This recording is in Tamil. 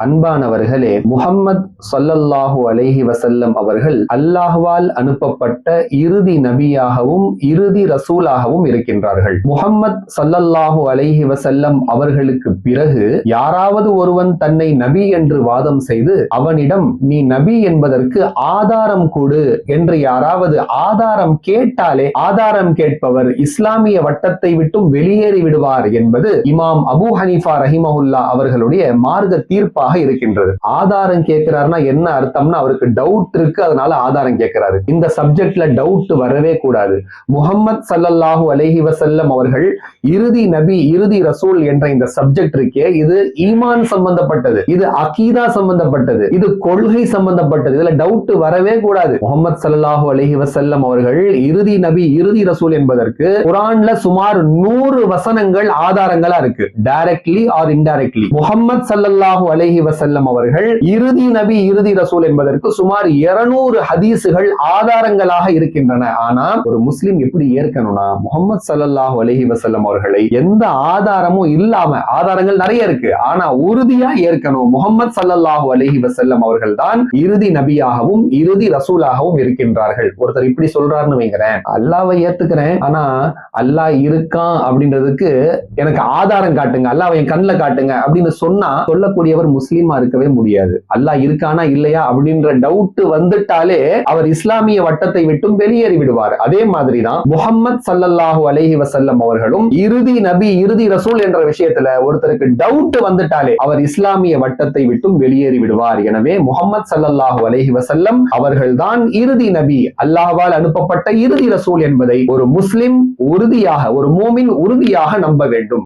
அன்பானவர்களே, முஹம்மது ஸல்லல்லாஹு அலைஹி வஸல்லம் அவர்கள் அல்லாஹ்வால் அனுப்பப்பட்ட இறுதி நபியாகவும் இறுதி ரசூலாகவும் இருக்கின்றார்கள். முஹம்மது ஸல்லல்லாஹு அலைஹி வஸல்லம் அவர்களுக்கு பிறகு யாராவது ஒருவன் தன்னை நபி என்று வாதம் செய்து அவனிடம் நீ நபி என்பதற்கு ஆதாரம் கொடு என்று யாராவது ஆதாரம் கேட்டாலே ஆதாரம் கேட்பவர் இஸ்லாமிய வட்டத்தை விட்டும் வெளியேறி விடுவார் என்பது இமாம் அபூ ஹனீஃபா ரஹிமஹுல்லா அவர்களுடைய மார்க்க தீர்ப்பாக இருக்கின்றது. ஆதாரம் கேட்கிறாருன்னா என்ன அர்த்தம்னா அவருக்கு டவுட் இருக்கு, அதனால ஆதாரம் கேட்கிறாரு. இந்த சப்ஜெக்ட்ல டவுட் வரவே கூடாது. முஹம்மது ஸல்லல்லாஹு அலைஹி வஸல்லம் அவர்கள் இறுதி நபி இறுதி ரசூல் என்ற இந்த சப்ஜெக்ட் இருக்கே, இது ஈமான் சம்பந்தப்பட்டது, இது அகீதா சம்பந்தப்பட்டது, இது கொள்கை சம்பந்தப்பட்டது. இதுல டவுட் வரவே கூடாது. முஹம்மது ஸல்லல்லாஹு அலைஹி வஸல்லம் அவர்கள் இறுதி நபி இறுதி ரசூல் என்பதற்கு குர்ஆன்ல சுமார் 100 வசனங்கள் ஆதாரங்களா இருக்கு, டைரக்ட்லி ஆர் இன்டைரக்ட்லி. முஹம்மது ஸல்லல்லாஹு அலைஹி வஸல்லம் அவர்கள் இறுதி நபி இறுதி ரசூல் என்பதற்கு சுமார் 200 ஹதீசுகள் ஆதாரங்களாக இருக்கின்றன. ஆனா ஒரு முஸ்லிம் எப்படி ஏற்கணும்னா முஹம்மது ஸல்லல்லாஹு அலைஹி வஸல்லம் அவர்களை எந்த ஆதாரமும் இல்லாம, ஆதாரங்கள் நிறைய இருக்கு, ஆனா உறுதியா ஏற்கணும். முஹம்மது ஸல்லல்லாஹு அலைஹி வஸல்லம் அவர்கள் தான் இறுதி நபியாகவும் இறுதி ரசூலாகவும் இருக்கின்றார்கள். ஒருத்தர் இப்படி சொல்றாருன்னு வைக்கிறேன், அல்லாஹ்வை ஏத்துக்கிறேன், ஆனா அல்லாஹ் இருக்கான் அப்படின்றதுக்கு எனக்கு ஆதாரம் காட்டுங்க, அல்லாஹ்வை என் கண்ணுல காட்டுங்க அப்படின்னு சொன்னா சொல்லக்கூடியவர் முஸ்லீமா இருக்கவே முடியாது. அல்லாஹ் இருக்கானா இல்லையா அப்படின்ற டவுட் வந்துட்டாலே அவர் இஸ்லாமிய வட்டத்தை விட்டும் வெளியேறி விடுவார். அதே மாதிரிதான் முஹம்மது ஸல்லல்லாஹு அலைஹி வஸல்லம் அவர்களும் இறுதி நபி இறுதி ரசூல் என்ற விஷயத்துல ஒருத்தருக்கு டவுட் வந்துட்டாலே அவர் இஸ்லாமிய வட்டத்தை விட்டும் வெளியேறி விடுவார். எனவே முஹம்மது ஸல்லல்லாஹு அலைஹி வஸல்லம் அவர்கள்தான் இறுதி நபி, அல்லாஹ்வால் அனுப்பப்பட்ட இறுதி ரசூல் என்பதை ஒரு முஸ்லிம் உறுதியாக, ஒரு மூமின் உறுதியாக நம்ப வேண்டும்.